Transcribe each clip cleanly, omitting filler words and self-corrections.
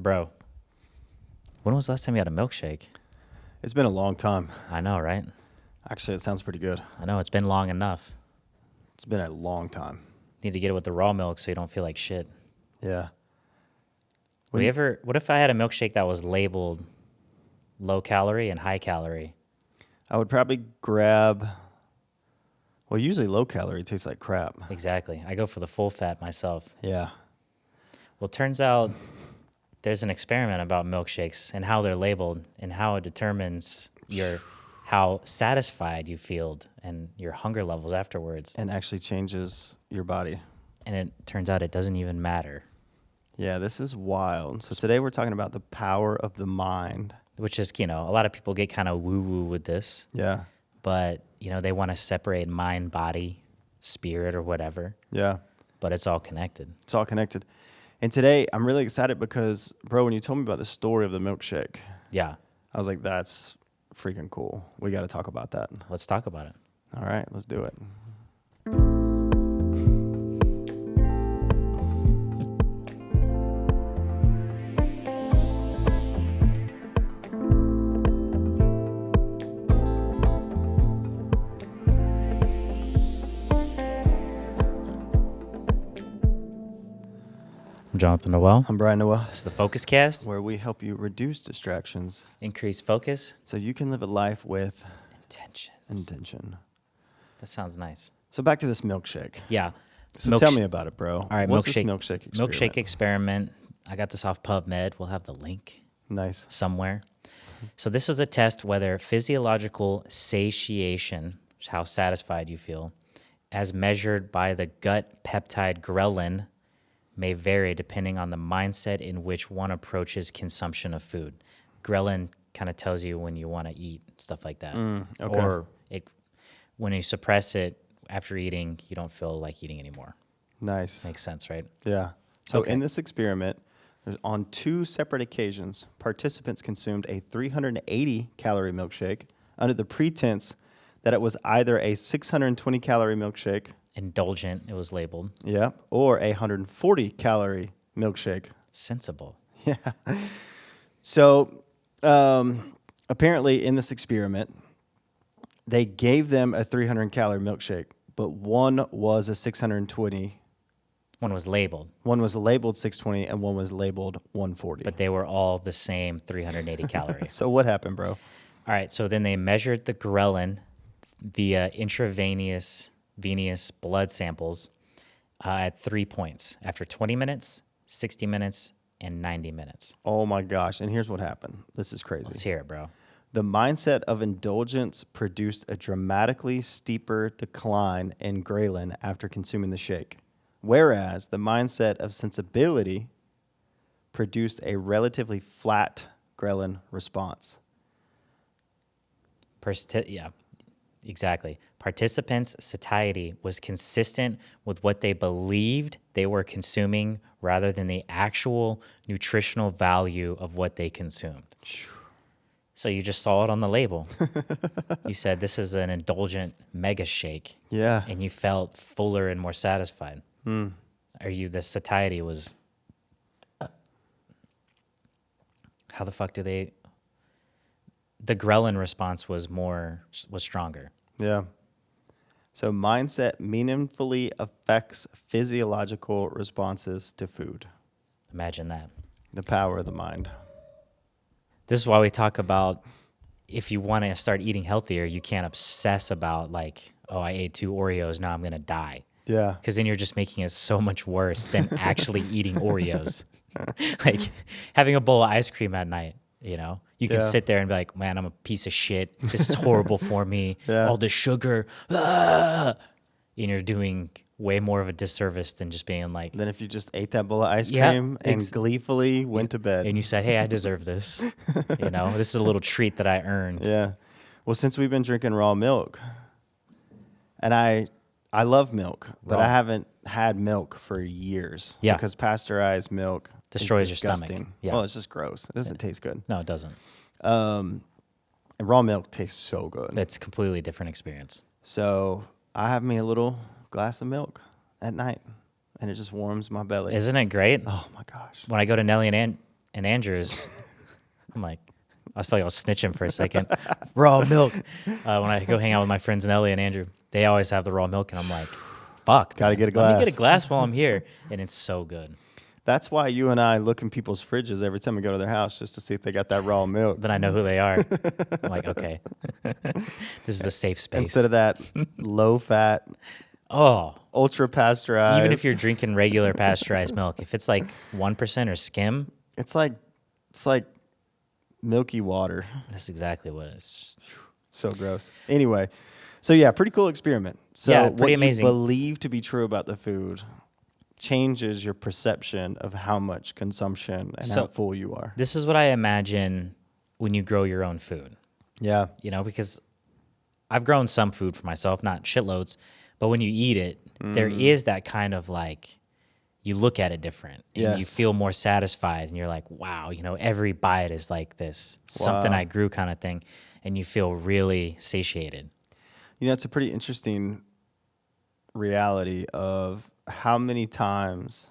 Bro, when was the last time you had a milkshake? It's been a long time. I know, right? Actually, it sounds pretty good. I know, it's been long enough. It's been a long time. Need to get it with the raw milk so you don't feel like shit. Yeah. What if I had a milkshake that was labeled low calorie and high calorie? I would probably grab, well, usually low calorie tastes like crap. Exactly. I go for the full fat myself. Yeah. Well, it turns out there's an experiment about milkshakes and how they're labeled and how it determines how satisfied you feel and your hunger levels afterwards. And actually changes your body. And it turns out it doesn't even matter. Yeah, this is wild. So today we're talking about the power of the mind. Which is, a lot of people get kind of woo-woo with this. Yeah. But, they want to separate mind, body, spirit, or whatever. Yeah. But it's all connected. It's all connected. And today I'm really excited because, bro, when you told me about the story of the milkshake, Yeah. I was like, that's freaking cool. We got to talk about that. Let's talk about it. All right, let's do it. I'm Jonathan Noel. I'm Brian Noah, It's the Focus Cast. where we help you reduce distractions Increase focus. so you can live a life with Intentions. intention. That sounds nice. So back to this milkshake. Yeah. So tell me about it, bro. All right, What's milkshake. this milkshake experiment? Milkshake Experiment. I got this off PubMed. We'll have the link Nice. somewhere. So this was a test whether physiological satiation, how satisfied you feel, as measured by the gut peptide ghrelin, may vary depending on the mindset in which one approaches consumption of food. Ghrelin kind of tells you when you want to eat, stuff like that. okay. Or when you suppress it after eating, you don't feel like eating anymore. Nice. Makes sense, right? Yeah. So Okay. in this experiment, on 2 separate occasions, participants consumed a 380-calorie milkshake under the pretense that it was either a 620-calorie milkshake, Indulgent, it was labeled. yeah, or a 140-calorie milkshake. Sensible. Yeah. So apparently in this experiment, they gave them a 300-calorie milkshake, but one was a 620. One was labeled, One was labeled 620 and one was labeled 140. but they were all the same 380 calories. So what happened, bro? All right, so then they measured the ghrelin via intravenous venous blood samples at 3 points after 20 minutes, 60 minutes, and 90 minutes. Oh my gosh. And here's what happened. This is crazy. Let's hear it, bro. The mindset of indulgence produced a dramatically steeper decline in ghrelin after consuming the shake, whereas the mindset of sensibility produced a relatively flat ghrelin response. Yeah, exactly. Participants' satiety was consistent with what they believed they were consuming rather than the actual nutritional value of what they consumed. So you just saw it on the label. You said this is an indulgent mega shake. Yeah. And you felt fuller and more satisfied. The satiety was... How the fuck the ghrelin response was stronger. Yeah. So mindset meaningfully affects physiological responses to food. Imagine that. The power of the mind. This is why we talk about if you want to start eating healthier, you can't obsess about like, oh, I ate 2 Oreos, now I'm going to die. Yeah. Because then you're just making it so much worse than actually eating Oreos. Like having a bowl of ice cream at night, you can Yeah. sit there and be like, man, I'm a piece of shit. This is horrible for me. Yeah. All the sugar. And you're doing way more of a disservice than just being like, Then if you just ate that bowl of ice Yeah, cream and gleefully went to bed. and you said, hey, I deserve this. This is a little treat that I earned. Yeah. Well, since we've been drinking raw milk, and I love milk, but Raw. I haven't had milk for years. Yeah. Because pasteurized milk Destroys is your stomach. disgusting. Yeah. Well, it's just gross. It doesn't taste good. No, it doesn't. And raw milk tastes so good. It's a completely different experience. So I have me a little glass of milk at night, and it just warms my belly. Isn't it great? Oh my gosh. When I go to Nelly and And Andrew's, I'm like, I feel like I was snitching for a second. Raw milk. When I go hang out with my friends Nelly and Andrew, they always have the raw milk, and I'm like, fuck. Gotta man, get a Let me get a glass. glass while I'm here, and it's so good. That's why you and I look in people's fridges every time we go to their house just to see if they got that raw milk. Then I know who they are. I'm like, okay, this is a safe space. Instead of that low fat, Oh, ultra pasteurized. even if you're drinking regular pasteurized milk, if it's like 1% or skim, it's like milky water. that's exactly what it is. So gross. Anyway, so yeah, pretty cool experiment. So Yeah, what pretty you amazing. believe to be true about the food changes your perception of how much consumption and So- how full you are. This is what I imagine when you grow your own food. Yeah. You know, because I've grown some food for myself, not shitloads, but when you eat it, there is that kind of like, you look at it different and you Yes. feel more satisfied and you're like, wow, you know, every bite is like this, something Wow. I grew kind of thing. And you feel really satiated. You know, it's a pretty interesting reality of how many times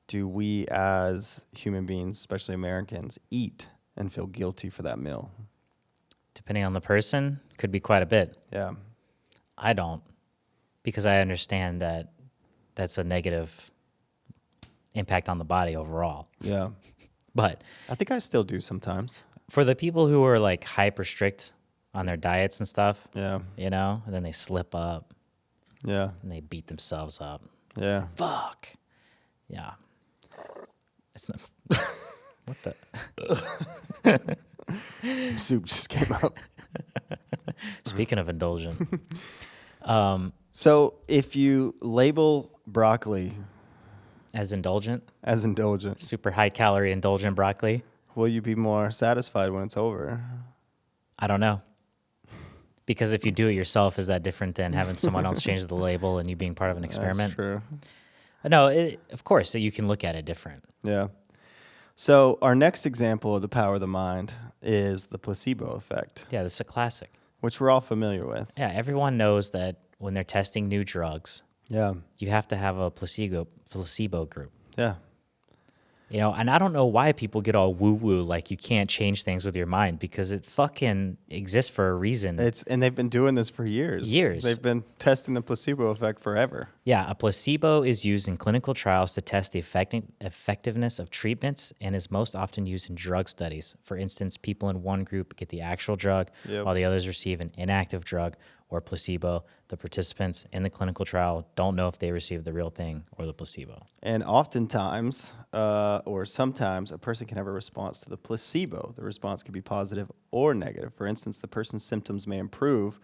do we as human beings, especially Americans, eat and feel guilty for that meal. Depending on the person, could be quite a bit. Yeah. I don't, because I understand that that's a negative impact on the body overall. Yeah. But I think I still do sometimes. for the people who are like hyper strict on their diets and stuff, Yeah. you know, and then they slip up Yeah. and they beat themselves up. Yeah. Fuck. Yeah. It's not. What the? Some soup just came up. Speaking of indulgent, So if you label broccoli as indulgent, as indulgent, super high calorie indulgent broccoli, will you be more satisfied when it's over? I don't know. Because if you do it yourself, is that different than having someone else change the label and you being part of an experiment? That's true. No, of course, you can look at it different. Yeah. So our next example of the power of the mind is the placebo effect, Yeah, this is a classic. which we're all familiar with. Yeah, everyone knows that when they're testing new drugs, Yeah. you have to have a placebo group. Yeah. You know, and I don't know why people get all woo-woo, like you can't change things with your mind, because it fucking exists for a reason. And they've been doing this for years. Years. They've been testing the placebo effect forever. Yeah, a placebo is used in clinical trials to test the effectiveness of treatments and is most often used in drug studies. For instance, people in one group get the actual drug Yep. while the others receive an inactive drug or placebo. The participants in the clinical trial don't know if they received the real thing or the placebo. And oftentimes, or sometimes, a person can have a response to the placebo. The response can be positive or negative. For instance, the person's symptoms may improve,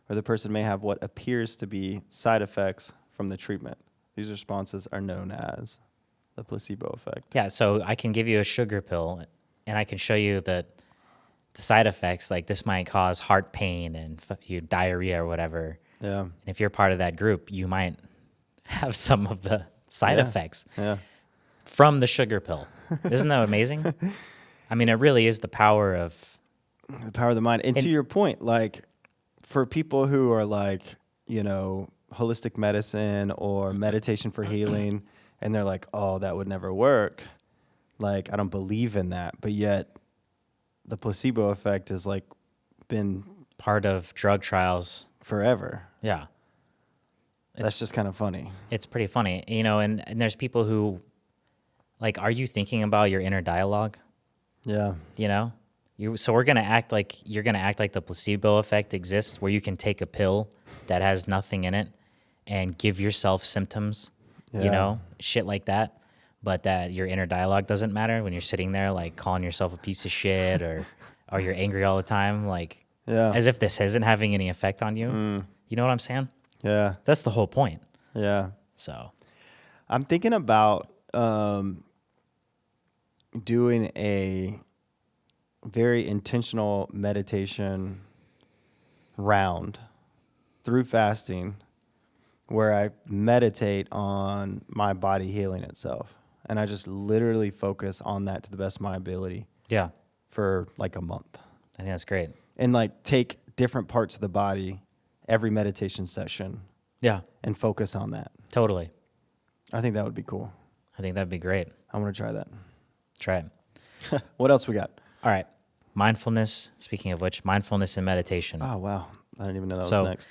or the person may have what appears to be side effects from the treatment. These responses are known as the placebo effect. Yeah, so I can give you a sugar pill and I can show you that the side effects, like this might cause heart pain and diarrhea or whatever. Yeah. And if you're part of that group, you might have some of the side Yeah. effects Yeah. from the sugar pill. Isn't that amazing? I mean, it really is the power of, The power of the mind. And to your point, like for people who are like, you know, holistic medicine or meditation for healing, and they're like, oh, that would never work. Like, I don't believe in that. But yet the placebo effect has like been part of drug trials. forever. Yeah. That's just kind of funny. It's pretty funny, you know, and there's people who, like, are you thinking about your inner dialogue? Yeah. You know? So we're going to act like, you're going to act like the placebo effect exists, where you can take a pill that has nothing in it and give yourself symptoms, you Yeah. know, shit like that. But that your inner dialogue doesn't matter when you're sitting there, like, calling yourself a piece of shit or you're angry all the time, like, Yeah. as if this isn't having any effect on you. You know what I'm saying? Yeah. That's the whole point. Yeah. So, I'm thinking about doing a very intentional meditation round through fasting where I meditate on my body healing itself. And I just literally focus on that to the best of my ability yeah, for like a month. I think that's great. And like take different parts of the body every meditation session Yeah, and focus on that. totally. I think that would be cool. I think that'd be great. I want to try that. Try it. What else we got? All right. Mindfulness. Speaking of which, mindfulness and meditation. Oh, wow. I didn't even know that So- was next.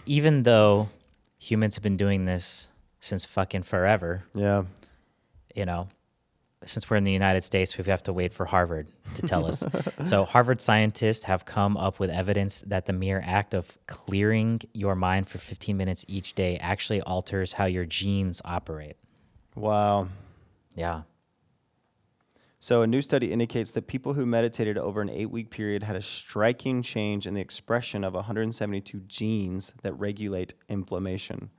Even though humans have been doing this since fucking forever, Yeah. you know, since we're in the United States, we have to wait for Harvard to tell us. So Harvard scientists have come up with evidence that the mere act of clearing your mind for 15 minutes each day actually alters how your genes operate. Wow. Yeah. So a new study indicates that people who meditated over an 8-week period had a striking change in the expression of 172 genes that regulate inflammation.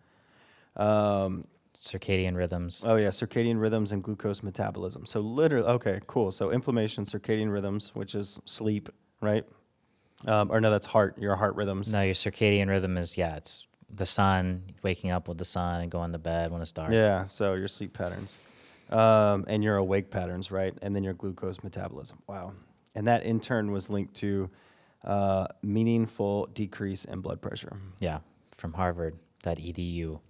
Circadian rhythms. Oh, yeah, circadian rhythms and glucose metabolism. So literally, okay, cool. So inflammation, circadian rhythms, which is sleep, right? Or no, that's your heart rhythms. No, your circadian rhythm is, it's the sun, waking up with the sun and going to bed when it's dark. Yeah, so your sleep patterns and your awake patterns, right? And then your glucose metabolism. Wow. And that in turn was linked to meaningful decrease in blood pressure. Yeah, from harvard.edu.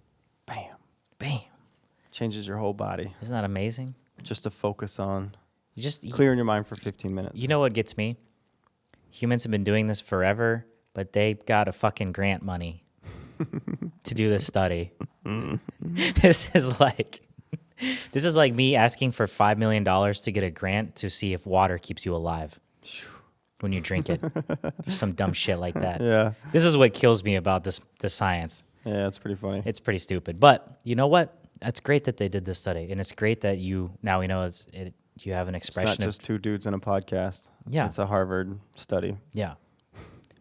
Bam. Bam. Changes your whole body Isn't that amazing? just to focus on You clearing your mind for 15 minutes. You know what gets me? Humans have been doing this forever, but they got a fucking grant money to do this study. This is like me asking for $5 million to get a grant to see if water keeps you alive when you drink it. Just some dumb shit like that. Yeah. This is what kills me about the science. Yeah, it's pretty funny. It's pretty stupid. But you know what? That's great that they did this study. And it's great that now we know you have an It's expression not just two dudes in a podcast. Yeah. It's a Harvard study. Yeah.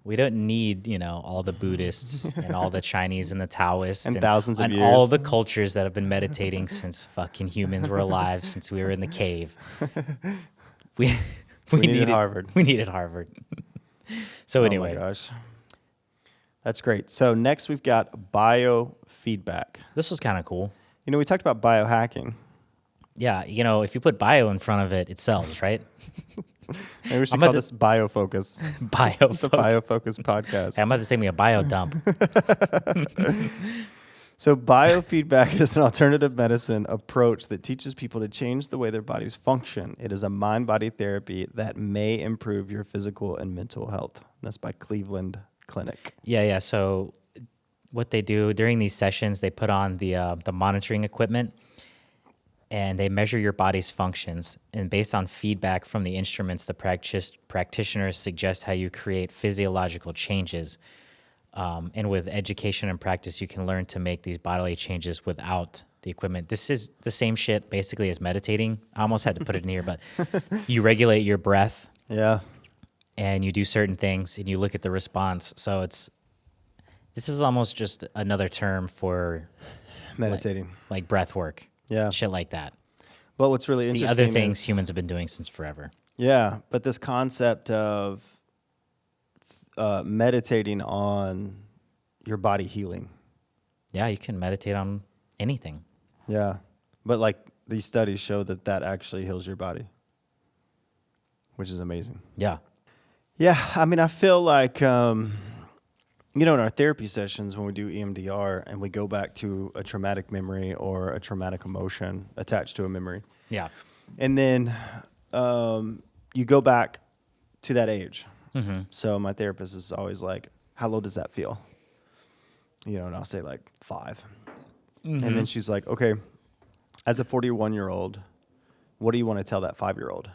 We don't need, all the Buddhists and all the Chinese and the Taoists And thousands of and years. all the cultures that have been meditating since fucking humans were alive, since we were in the cave. We needed Harvard. We needed Harvard. So anyway, Oh my gosh. That's great. So next we've got biofeedback. this was kind of cool. We talked about biohacking. Yeah, if you put bio in front of it, it sells, right? Maybe we should I'm call about this Biofocus. Bio. The Biofocus podcast. I'm about to say me a bio dump. So biofeedback is an alternative medicine approach that teaches people to change the way their bodies function. It is a mind-body therapy that may improve your physical and mental health. That's by Cleveland Clinic. Yeah. So what they do during these sessions, they put on the monitoring equipment and they measure your body's functions. And based on feedback from the instruments, the practitioners suggest how you create physiological changes. And with education and practice, you can learn to make these bodily changes without the equipment. This is the same shit basically as meditating. I almost had to put it in here, but you regulate your breath. Yeah. And you do certain things and you look at the response. So this is almost just another term for Meditating. like breath work. Yeah. Shit like that. But what's really The interesting other things is, humans have been doing since forever. yeah, but this concept of meditating on your body healing. Yeah, you can meditate on anything. Yeah. But like these studies show that actually heals your body, which is amazing. Yeah. Yeah. I mean, I feel like, in our therapy sessions when we do EMDR and we go back to a traumatic memory or a traumatic emotion attached to a memory. Yeah. And then you go back to that age. Mm-hmm. So my therapist is always like, how low does that feel? And I'll say like 5. Mm-hmm. And then she's like, okay, as a 41-year-old, what do you want to tell that 5-year-old?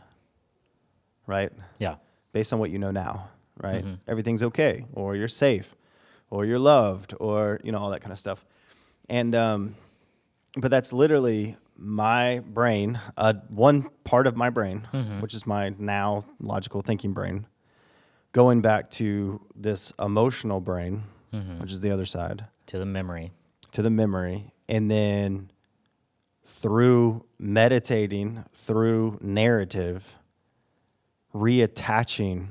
Right? Yeah. Based on what you know now, right? Mm-hmm. Everything's okay, or you're safe, or you're loved, or, all that kind of stuff. And, but that's literally my brain, one part of my brain, Mm-hmm. which is my now logical thinking brain, going back to this emotional brain, Mm-hmm. which is the other side, To the memory. to the memory, and then through meditating, through narrative, reattaching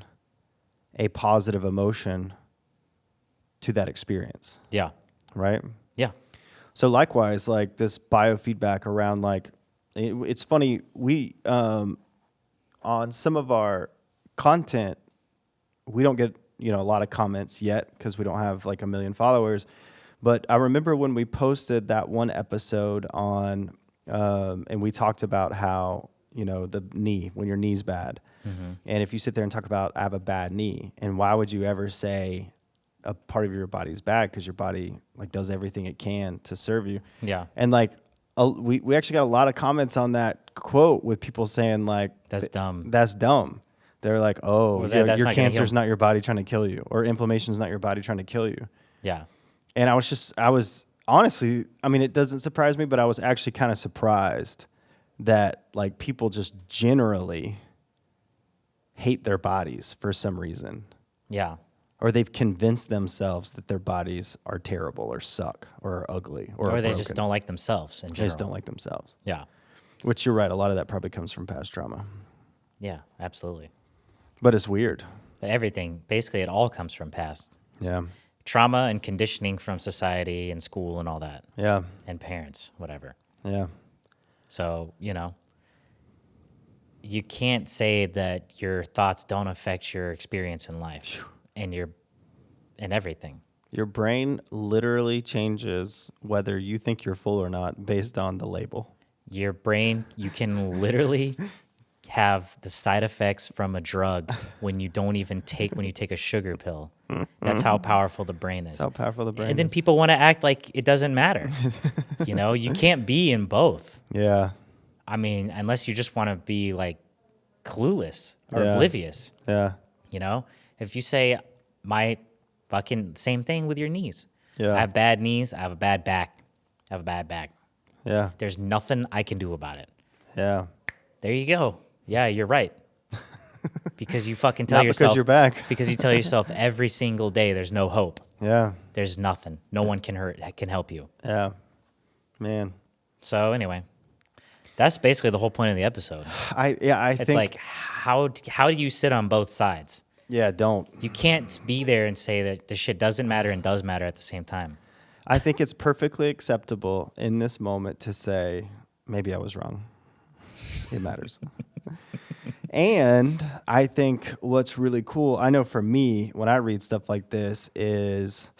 a positive emotion to that experience, Yeah. right? Yeah. So likewise, like this biofeedback around it's funny, we, on some of our content, we don't get, a lot of comments yet because we don't have like 1 million followers. But I remember when we posted that one episode on, and we talked about how, the knee, when your knee's bad. And if you sit there and talk about, I have a bad knee, and why would you ever say a part of your body is bad? Because your body like does everything it can to serve you. Yeah. And like, we actually got a lot of comments on that quote with people saying like, That's dumb. That's dumb. They're like, oh, Well, your that's not gonna cancer's heal. not your body trying to kill you, or inflammation's not your body trying to kill you. Yeah. And I was honestly, I mean, it doesn't surprise me, but I was actually kind of surprised that like people just generally hate their bodies for some reason, Yeah. or they've convinced themselves that their bodies are terrible or suck or are ugly or Or are they just broken. don't like themselves in They general. just don't like themselves. Yeah. Which you're right. A lot of that probably comes from past trauma, Yeah, absolutely. but it's weird. But everything, basically, it all comes from past. Yeah. Trauma and conditioning from society and school and all that, Yeah. and parents, whatever. Yeah. So, you can't say that your thoughts don't affect your experience in life and everything. Your brain literally changes whether you think you're full or not based on the label. Your brain, you can literally have the side effects from a drug when you take a sugar pill. That's how powerful the brain is. That's how powerful the brain And then is. people want to act like it doesn't matter. You can't be in both. Yeah. I mean, unless you just want to be like clueless or Yeah. oblivious. Yeah. If you say my fucking same thing with your knees. Yeah. I have bad knees. I have a bad back. I have a bad back. Yeah. There's nothing I can do about it. Yeah. There you go. Yeah, you're right. Because you fucking tell Not yourself. because you're back. Because you tell yourself every single day there's no hope. Yeah. There's nothing. No one can help you. Yeah. Man. So anyway, that's basically the whole point of the episode. I It's think like how do you sit on both sides? yeah, don't. You can't be there and say that this shit doesn't matter and does matter at the same time. I think it's perfectly acceptable in this moment to say maybe I was wrong. It matters. And I think what's really cool, I know for me, when I read stuff like this, is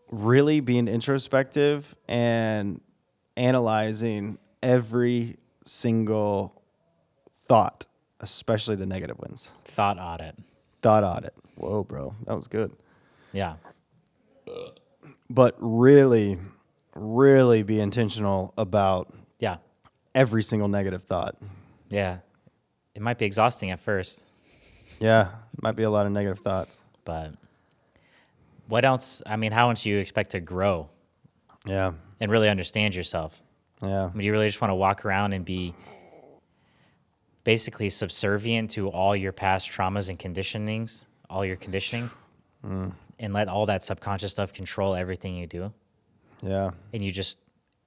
really being introspective and analyzing every single thought, especially the negative ones. Thought audit. Thought audit. Whoa, bro. That was good. Yeah. But really, really be intentional about Yeah. every single negative thought. Yeah. It might be exhausting at first, Yeah, might be a lot of negative thoughts. but what else? I mean, how else do you expect to grow Yeah, and really understand yourself? yeah, I mean, you really just want to walk around and be basically subservient to all your past traumas and conditionings, all your conditioning, and let all that subconscious stuff control everything you do. yeah, And you just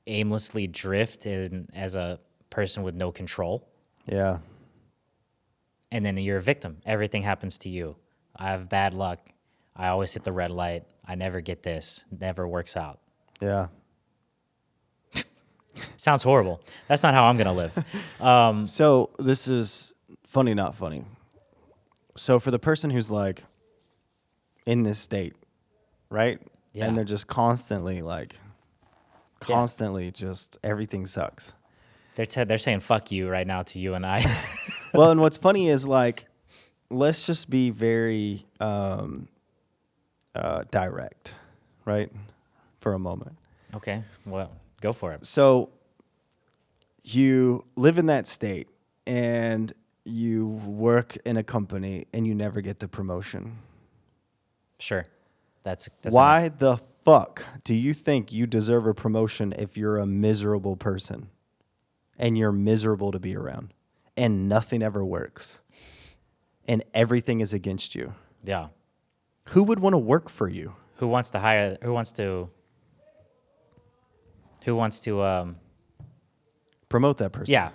aimlessly drift as a person with no control. yeah, And then you're a victim. Everything happens to you. I have bad luck. I always hit the red light. I never get this. Never works out. yeah. Sounds horrible. That's not how I'm going to live. So this is funny, not funny. So for the person who's like in this state, right? Yeah. And they're just constantly just everything sucks. They're saying fuck you right now to you and I. Well, and what's funny is like, let's just be very direct, right? For a moment. Okay, well, go for it. So you live in that state and you work in a company and you never get the promotion. Sure. That's Why the fuck do you think you deserve a promotion if you're a miserable person and you're miserable to be around and nothing ever works and everything is against you? Yeah. Who would want to work for you? Who wants to Promote that person. yeah.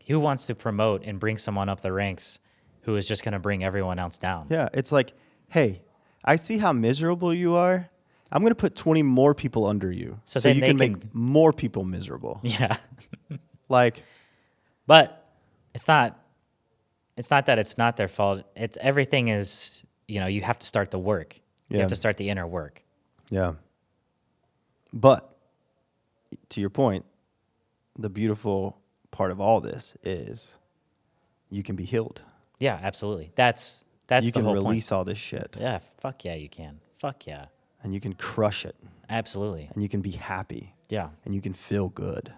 Who wants to promote and bring someone up the ranks who is just going to bring everyone else down? Yeah. It's like, hey, I see how miserable you are. I'm going to put 20 more people under you So so then you they can can- make more people miserable. Yeah. Like, But it's not that it's not their fault. It's everything is, you have to start the work. You Yeah. have to start the inner work. yeah. But to your point, the beautiful part of all this is you can be healed. Yeah, absolutely. That's You the can whole release point. all this shit, Yeah, fuck yeah, you can. Fuck yeah. and you can crush it, Absolutely. and you can be happy, Yeah. and you can feel good.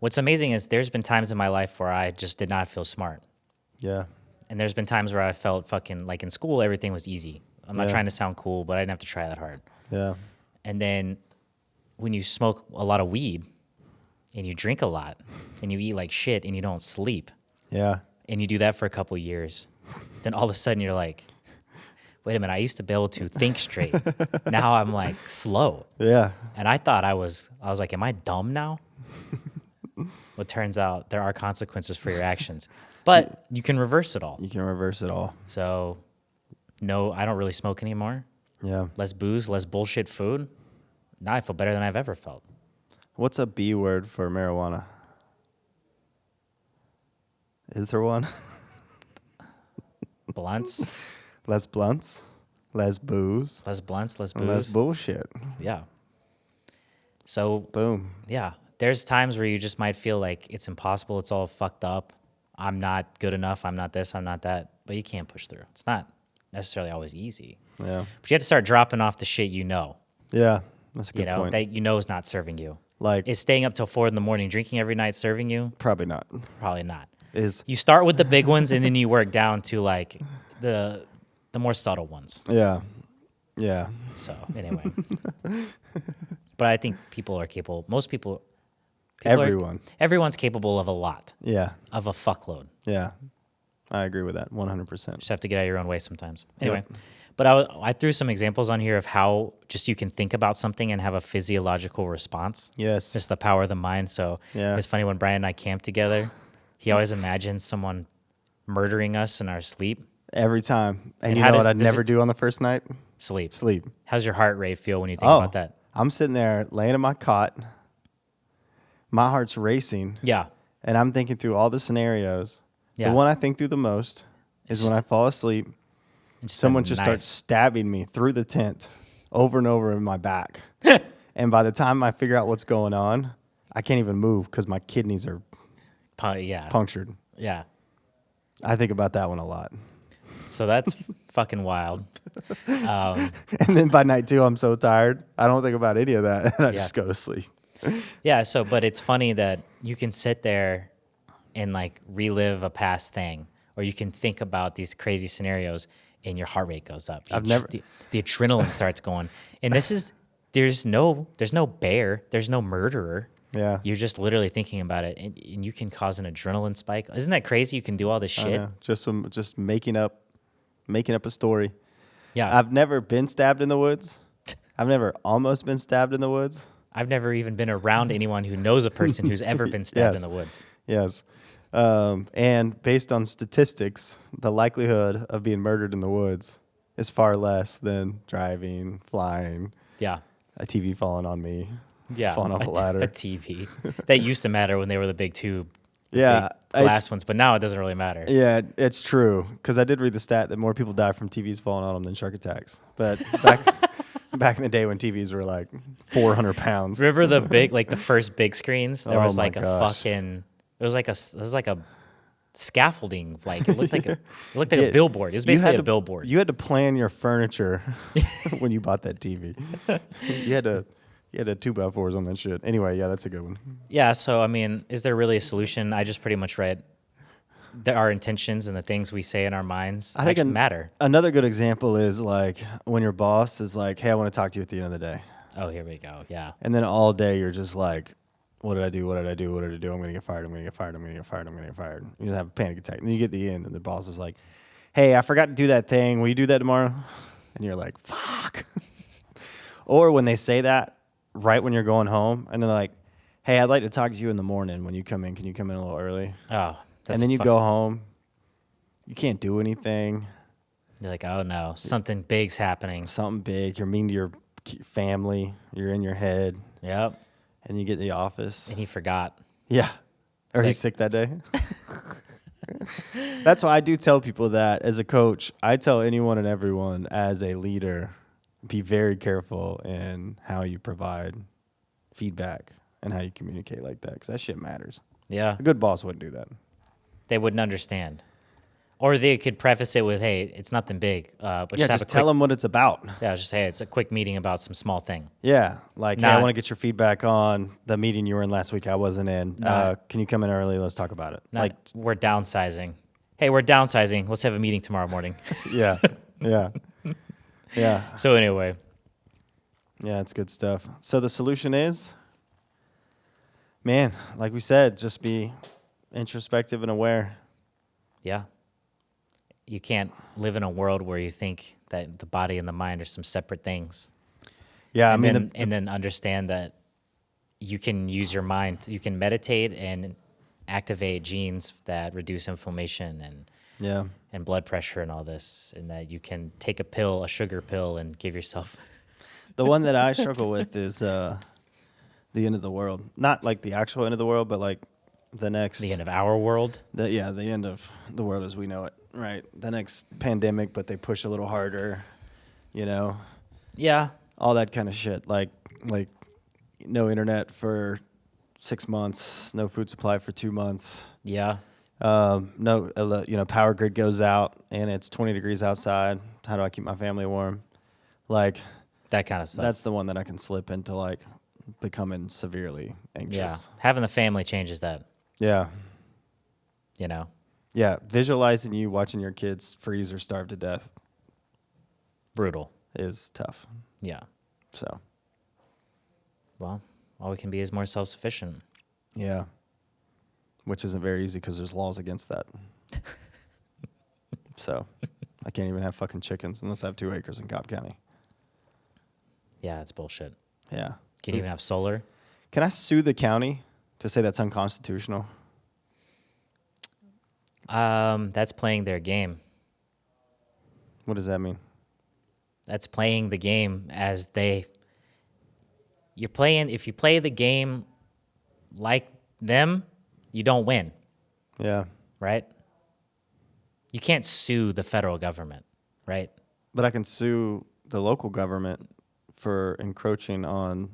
What's amazing is there's been times in my life where I just did not feel smart. Yeah. And there's been times where I felt fucking like in school, everything was easy. I'm not Yeah. trying to sound cool, but I didn't have to try that hard. Yeah. And then when you smoke a lot of weed and you drink a lot and you eat like shit and you don't sleep Yeah. and you do that for a couple years, then all of a sudden you're like, wait a minute, I used to be able to think straight. Now I'm like slow. Yeah. And I thought I was like, am I dumb now? Well, it turns out there are consequences for your actions, but you can reverse it all. You can reverse it all. So no, I don't really smoke anymore. Yeah. Less booze, less bullshit food. Now I feel better than I've ever felt. What's a B word for marijuana? Is there one? Blunts, Less blunts, less booze, less blunts, less booze. and less bullshit. Yeah. So Boom. yeah, there's times where you just might feel like it's impossible. It's all fucked up. I'm not good enough. I'm not this. I'm not that. But you can't push through. It's not necessarily always easy. Yeah. But you have to start dropping off the shit you know. Yeah. That's a good You know point. that you know is not serving you. Like, Is staying up till 4 a.m. drinking every night serving you? probably not. Probably not. Is You start with the big ones and then you work down to like the more subtle ones. yeah. Yeah. So anyway, but I think people are capable. Most people Everyone. everyone's capable of a lot, Yeah. of a fuckload. Yeah. I agree with that 100%. Just have to get out of your own way sometimes. Anyway, Yep. but I threw some examples on here of how just you can think about something and have a physiological response. Yes. Just the power of the mind. So Yeah. it's funny when Brian and I camped together, he always imagines someone murdering us in our sleep. Every time. And you how know does- what I'd does never it- do on the first night? Sleep. Sleep. How's your heart rate feel when you think Oh, about that? I'm sitting there laying in my cot. My heart's racing. Yeah. And I'm thinking through all the scenarios. Yeah. The one I think through the most is when I fall asleep. It's just a Someone just knife. starts stabbing me through the tent over and over in my back. And by the time I figure out what's going on, I can't even move because my kidneys are Yeah. punctured. Yeah. I think about that one a lot. So that's fucking wild. And then by night two, I'm so tired. I don't think about any of that. And I Yeah. just go to sleep. Yeah. So, but it's funny that you can sit there and like relive a past thing, or you can think about these crazy scenarios and your heart rate goes up. The adrenaline starts going. And there's no bear, there's no murderer. Yeah. You're just literally thinking about it, and you can cause an adrenaline spike. Isn't that crazy? You can do all this I shit. know. Just making up a story. Yeah. I've never been stabbed in the woods. I've never almost been stabbed in the woods. I've never even been around anyone who knows a person who's ever been stabbed in Yes. the woods. Yes. And based on statistics, the likelihood of being murdered in the woods is far less than driving, flying, Yeah. a TV falling on me, Yeah. falling off a A ladder. TV. That used to matter when they were the big tube. Yeah. Big glass ones, but now it doesn't really matter. Yeah, it's true. Because I did read the stat that more people die from TVs falling on them than shark attacks. But back in the day when TVs were like 400 pounds. Remember the big, like the first big screens? There Oh was my like a gosh. fucking, it was like a scaffolding. Like it looked like a Yeah, billboard. It was you had basically a to- billboard. You had to plan your furniture when you bought that TV. You had a 2x4s on that shit. Anyway, yeah, that's a good one. Yeah. So, I mean, is there really a solution? I just pretty much read that our intentions and the things we say in our minds I think actually matter. Another good example is like when your boss is like, "Hey, I want to talk to you at the end of the day," Oh, here we go. Yeah. and then all day you're just like, "What did I do? What did I do? What did I do? I'm gonna get fired. I'm gonna get fired. I'm gonna get fired. I'm gonna get fired." You just have a panic attack. And then you get to the end, and the boss is like, "Hey, I forgot to do that thing. Will you do that tomorrow?" And you're like, "Fuck." Or when they say that right when you're going home, and they're like, "Hey, I'd like to talk to you in the morning when you come in. Can you come in a little early?" Oh, that's And then you go home. You can't do anything. You're like, oh no, something big's happening. Something big. You're mean to your family. You're in your head. Yep. And you get to the office. And he forgot. Yeah. Or It's he's like- sick that day. That's why I do tell people that as a coach. I tell anyone and everyone as a leader, be very careful in how you provide feedback and how you communicate like that, because that shit matters. Yeah. A good boss wouldn't do that. They wouldn't understand. Or they could preface it with, hey, it's nothing big. But Yeah, have just a tell quick, them what it's about. Yeah, just, hey, it's a quick meeting about some small thing. Yeah, like, hey, I Not- want to get your feedback on the meeting you were in last week I wasn't in. Can you come in early? Let's talk about it. Not, we're downsizing. Hey, we're downsizing. Let's have a meeting tomorrow morning. Yeah, yeah, yeah. So anyway, Yeah, it's good stuff. So the solution is, man, like we said, just be introspective and aware. yeah. You can't live in a world where you think that the body and the mind are some separate things. Yeah, And I mean, then, and then understand that you can use your mind. You can meditate and activate genes that reduce inflammation yeah, and blood pressure and all this, and that you can take a pill, a sugar pill, and give yourself. the one that I struggle with is the end of the world. Not like the actual end of the world, but like the next. The end of our world. The end of the world as we know it. Right. The next pandemic, but they push a little harder. You know. Yeah. All that kind of shit. Like no internet for 6 months, no food supply for 2 months. Yeah. No, power grid goes out and it's 20 degrees outside. How do I keep my family warm? Like That kind of stuff. that's the one that I can slip into, like becoming severely yeah. anxious. Having the family changes that, Yeah. you know. Yeah. Visualizing you watching your kids freeze or starve to death Brutal. is tough. Yeah. So, Well, all we can be is more self-sufficient. yeah. Which isn't very easy because there's laws against that. So, I can't even have fucking chickens unless I have 2 acres in Cobb County. Yeah, it's bullshit. Yeah. Can you even have solar? Can I sue the county to say that's unconstitutional? That's playing their game. What does that mean? That's playing the game as you're playing. If you play the game like them, you don't win, Yeah. right? You can't sue the federal government, right? But I can sue the local government for encroaching on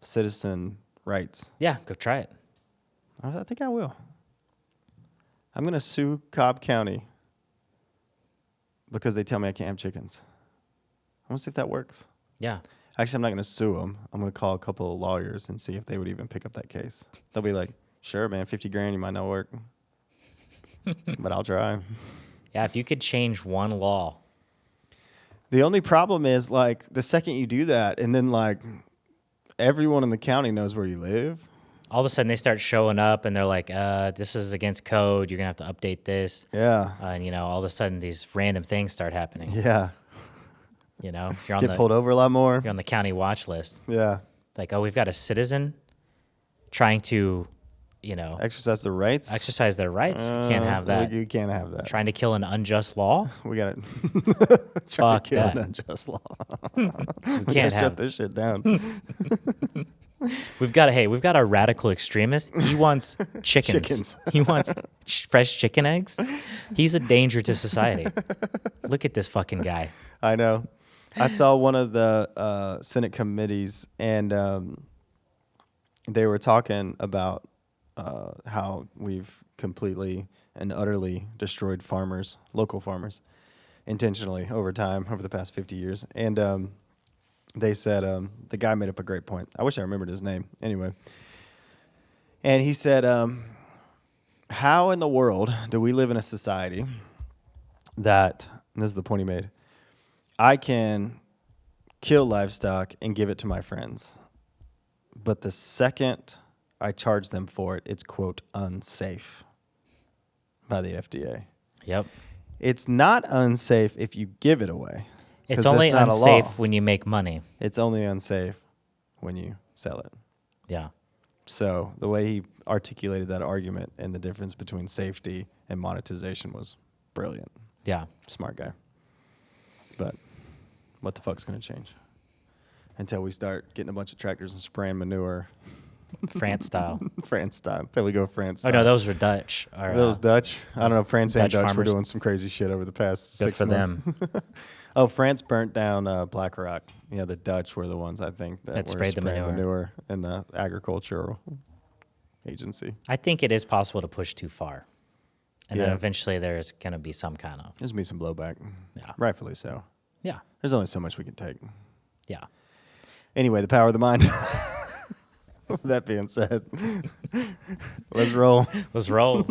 citizen rights. Yeah, go try it. I think I will. I'm going to sue Cobb County because they tell me I can't have chickens. I want to see if that works. Yeah. Actually, I'm not going to sue them. I'm going to call a couple of lawyers and see if they would even pick up that case. They'll be like, sure, man, 50 grand, you might not work. But I'll try. Yeah, if you could change one law. The only problem is, like, the second you do that, and then, like, everyone in the county knows where you live. All of a sudden they start showing up and they're like, this is against code. You're going to have to update this. Yeah. And, all of a sudden these random things start happening. Yeah. If you're on Get pulled over a lot more. you're on the county watch list. Yeah. Like, oh, we've got a citizen trying to, Exercise the rights. exercise their rights. You can't have that. You can't have that. Trying to kill an unjust law. We got to Fuck kill that. an unjust law. We We can't can't shut have. this shit down. We've got a radical extremist. He wants chickens. Chickens. He wants fresh chicken eggs. He's a danger to society. Look at this fucking guy. I know. I saw one of the Senate committees, and they were talking about how we've completely and utterly destroyed farmers, local farmers, intentionally over time, over the past 50 years. And they said, the guy made up a great point. I wish I remembered his name. Anyway. And he said, how in the world do we live in a society that, and this is the point he made, I can kill livestock and give it to my friends, but the second I charge them for it, it's, quote, unsafe by the FDA. Yep. It's not unsafe if you give it away. It's 'cause only that's not a law. unsafe when you make money. It's only unsafe when you sell it. Yeah. So the way he articulated that argument and the difference between safety and monetization was brilliant. Yeah. Smart guy. But what the fuck's going to change? Until we start getting a bunch of tractors and spraying manure. France style. France style. Until we go France Oh, style. no, those were Dutch. Or, Those Dutch. I don't know. France and Dutch Dutch were farmers. doing some crazy shit over the past Good 6 for months. Oh, France burnt down Black Rock. Yeah, the Dutch were the ones, I think, that were sprayed the spraying manure. manure in the agricultural agency. I think it is possible to push too far. And then Yeah. eventually there's going to be some kind of, There's going to be some blowback. Yeah. Rightfully so. yeah, There's only so much we can take. yeah. Anyway, the power of the mind. With that being said, let's roll. Let's roll.